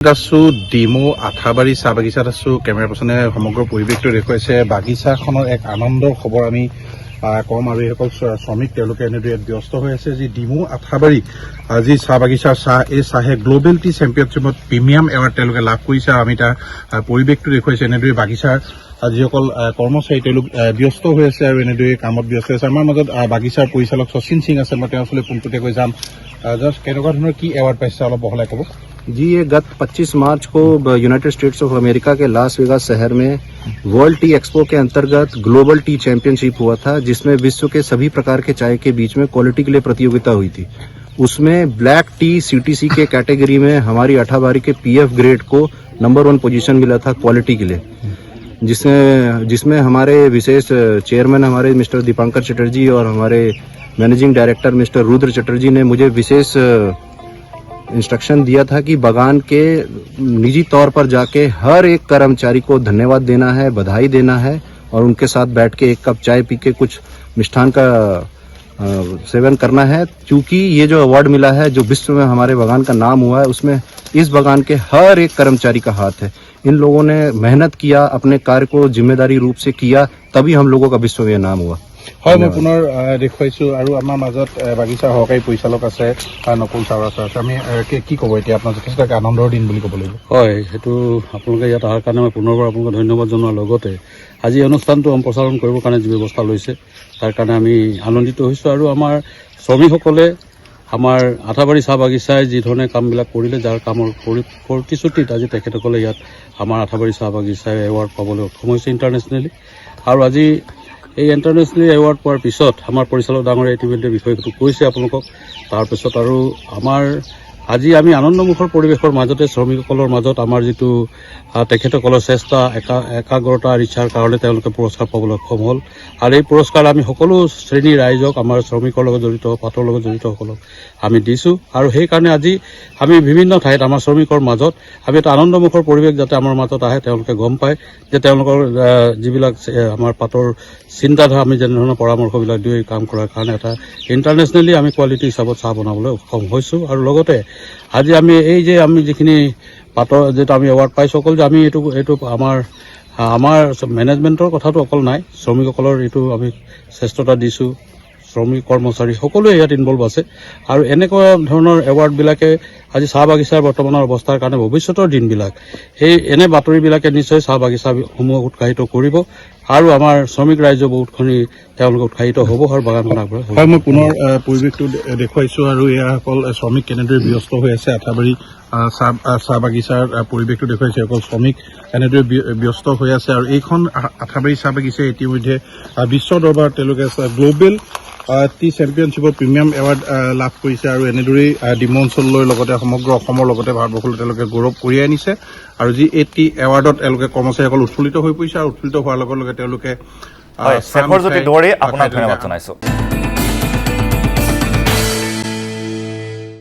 আছো ডিমু আঠাবাৰী চাহ বাগিচাত আছো। কেমেৰা পাৰ্চনে সমগ্ৰ পৰিৱেশটো দেখুৱাইছে। বাগিচাখনৰ এক আনন্দৰ খবৰ আমি কম আৰু এইসকল শ্ৰমিক তেওঁলোকে এনেদৰে ব্যস্ত হৈ আছে। যি ডিমু আঠাবাৰী যি চাহ বাগিচাৰ চাহ, এই চাহে গ্ল'বেল টি চেম্পিয়নশ্বিপত প্ৰিমিয়াম এৱাৰ্ড তেওঁলোকে লাভ কৰিছে। আমি তাৰ পৰিৱেশটো দেখুৱাইছে। এনেদৰে বাগিচাৰ যিসকল কৰ্মচাৰী তেওঁলোক ব্যস্ত হৈ আছে আৰু এনেদৰে কামত ব্যস্ত আছে। আমাৰ মাজত বাগিচাৰ পৰিচালক শচীন সিং আছে। মই তেওঁৰ ওচৰলৈ পোনপটীয়াকৈ যাম। জাষ্ট কেনেকুৱা ধৰণৰ কি এৱাৰ্ড পাইছে অলপ বহলাই ক'ব। जी, ये गत 25 मार्च को United states of America K Las Vegas शहर में वर्ल्ड टी एक्सपो के अंतर्गत ग्लोबल टी चैंपियनशिप हुआ था, जिसमें विश्व के सभी प्रकार के चाय के बीच में क्वालिटी के लिए प्रतियोगिता हुई थी। उसमें ब्लैक टी सीटीसी के कैटेगरी में हमारी अठाबारी के पीएफ ग्रेड को नंबर 1 पोजीशन मिला था क्वालिटी के लिए, जिसमें हमारे विशेष चेयरमैन हमारे मिस्टर दीपांकर चटर्जी और हमारे managing director mister Rudra Chatterjee ने मुझे विशेष इंस्ट्रक्शन दिया था कि बागान के निजी तौर पर जाके हर एक कर्मचारी को धन्यवाद देना है, बधाई देना है और उनके साथ बैठ के एक कप चाय पी के कुछ मिष्ठान का सेवन करना है। क्योंकि ये जो अवार्ड मिला है, जो विश्व में हमारे बागान का नाम हुआ है, उसमें इस बागान के हर एक कर्मचारी का हाथ है। इन लोगों ने मेहनत किया, अपने कार्य को जिम्मेदारी रूप से किया, तभी हम लोगों का विश्व में नाम हुआ। হয়, মই পুনৰ দেখুৱাইছো আৰু আমাৰ মাজত বাগিচাৰ সহকাৰী পৰিচালক আছে নকুল চাওৰা ছাৰ আছে। আমি কি ক'ব এতিয়া, আপোনাৰ যথেষ্ট এক আনন্দৰ দিন বুলি ক'ব লাগিব। হয়, সেইটো আপোনালোকে ইয়াত অহাৰ কাৰণে মই পুনৰবাৰ আপোনালোকক ধন্যবাদ জনোৱাৰ লগতে আজি অনুষ্ঠানটো সম্প্ৰচাৰণ কৰিবৰ কাৰণে যি ব্যৱস্থা লৈছে তাৰ কাৰণে আমি আনন্দিত হৈছোঁ। আৰু আমাৰ শ্ৰমিকসকলে আমাৰ আঠাবাৰী চাহ বাগিচাই যি ধৰণে কামবিলাক কৰিলে, যাৰ কামৰ প্ৰতিশ্ৰুতিত আজি তেখেতসকলে ইয়াত আমাৰ আঠাবাৰী চাহ বাগিচাই এৱাৰ্ড পাবলৈ সক্ষম হৈছে ইণ্টাৰনেশ্যনেলি। আৰু আজি এই ইণ্টাৰনেশ্যনেলি এৱাৰ্ড পোৱাৰ পিছত আমাৰ পৰিচালক ডাঙৰীয়া ইতিমধ্যে বিষয়টো কৈছে আপোনালোকক। তাৰপিছত আৰু আমাৰ আজি আমি আনন্দমুখৰ পৰিৱেশৰ মাজতে শ্ৰমিকসকলৰ মাজত আমাৰ যিটো তেখেতসকলৰ চেষ্টা, একাগ্ৰতা, ইচ্ছাৰ কাৰণে তেওঁলোকে পুৰস্কাৰ পাবলৈ সক্ষম হ'ল। আৰু এই পুৰস্কাৰ আমি সকলো শ্ৰেণীৰ ৰাইজক, আমাৰ শ্ৰমিকৰ লগত জড়িত, পাতৰ লগত জড়িতসকলক আমি দিছোঁ। আৰু সেইকাৰণে আজি আমি বিভিন্ন ঠাইত আমাৰ শ্ৰমিকৰ মাজত আমি এটা আনন্দমুখৰ পৰিৱেশ যাতে আমাৰ মাজত আহে, তেওঁলোকে গম পায় যে তেওঁলোকৰ যিবিলাক আমাৰ পাতৰ চিন্তাধাৰা, আমি যেনেধৰণৰ পৰামৰ্শবিলাক দিওঁ এই কাম কৰাৰ কাৰণে এটা ইণ্টাৰনেশ্যনেলি আমি কোৱালিটি হিচাপত চাহ বনাবলৈ সক্ষম হৈছোঁ। আৰু লগতে আজি আমি এই যে আমি যিখিনি পাতৰ যিটো আমি এৱাৰ্ড পাইছোঁ, অকল যে আমি এইটো আমাৰ মেনেজমেণ্টৰ কথাটো অকল নাই, শ্ৰমিকসকলৰ এইটো আমি শ্ৰেষ্ঠতা দিছোঁ। শ্ৰমিক কৰ্মচাৰী সকলোৱে ইয়াত ইনভলভ আছে। আৰু এনেকুৱা ধৰণৰ এৱাৰ্ডবিলাকে আজি চাহ বাগিচাৰ বৰ্তমানৰ অৱস্থাৰ কাৰণে ভৱিষ্যতৰ দিনবিলাক এনে বাতৰিবিলাকে নিশ্চয় চাহ বাগিচাসমূহক উৎসাহিত কৰিব আৰু আমাৰ শ্ৰমিক ৰাইজে বহুতখিনি তেওঁলোকে উৎসাহিত হ'ব আৰু বাগানখন আগবঢ়াই। হয়, মই পুনৰ পৰিৱেশটো দেখুৱাইছো আৰু এয়াসকল শ্ৰমিক কেনেদৰে ব্যস্ত হৈ আছে। আঠাবাৰী চাহ বাগিচাৰ পৰিৱেশটো দেখুৱাইছে। অকল শ্ৰমিক এনেদৰে ব্যস্ত হৈ আছে। আৰু এইখন আঠাবাৰী চাহ বাগিচাই ইতিমধ্যে বিশ্ব দৰবাৰত তেওঁলোকে গ্ল'বেল টি চেম্পিয়নশ্বিপৰ প্ৰিমিয়াম এৱাৰ্ড লাভ কৰিছে। আৰু এনেদৰেই ডিমু অঞ্চললৈ লগতে সমগ্ৰ অসমৰ লগতে ভাৰতবৰ্ষলৈ তেওঁলোকে গৌৰৱ কঢ়িয়াই আনিছে। আৰু যি এই টি এৱাৰ্ডত তেওঁলোকে কৰ্মচাৰীসকল উৎফুল্লিত হৈ পৰিছে। আৰু উৎফুল্লিত হোৱাৰ লগে লগে তেওঁলোকে শেখৰ জ্যোতি দুৱৰী আপোনাক ধন্যবাদ জনাইছো।